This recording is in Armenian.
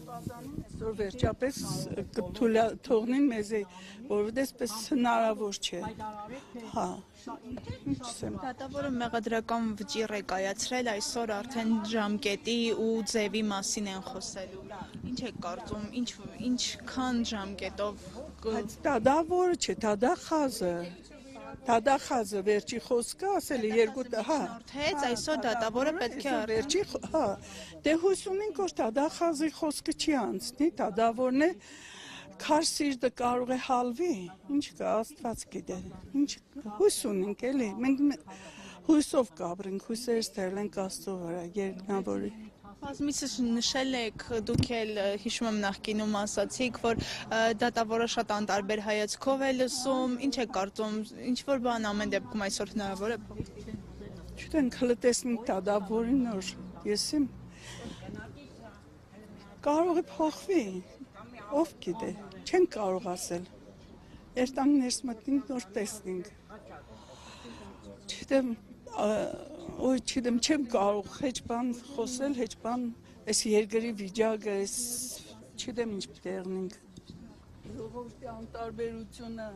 Այսօր վերջապես թողնին մեզ, որովհետև պես հնարավոր չէ։ Հա։ Դատավորը մեղադրական վճիռ է կայացրել, այսօր արդեն ժամկետի ու ձևի մասին են խոսելու։ Ինչ է կարծում, ինչքան ժամկետով Բայց դատավորը չէ, դադախազը վերջի խոսքը ասել է երկու հա այսօր դատավորը պետք է վերջի հա դե հույս ունենք որ դադախազի խոսքը չի անցնի դատավորն է քար սիրտը կարող է հալվի ինչ կա աստված գիտե ինչ հույս ունենք էլի մենք հույսով կապրենք հույսերս դրել ենք աստծո վրա երկնավորի Բազմիցս նշել եք, դուք էլ հիշում եմ նախկինում ասացիք, որ դատավորը շատ անտարբեր հայացքով է լսում, ինչ է կարծում, ինչ-որ բան ամեն դեպքում այսօր հնարավոր է փոխել։ Չգիտենք, հլը տեսնենք դատավորին նոր, եսիմ կարող է փոխվի, ով գիտե, չեն կարող ասել, երտանք ներս մտնենք նոր տեսնենք, չգիտեմ, չեմ կարող հեչ բան խոսել, հեչ բան, այս երկրի վիճակը, չգիտեմ ինչ պետք է եղնենք։ Ժողովրդի անտարբերությունը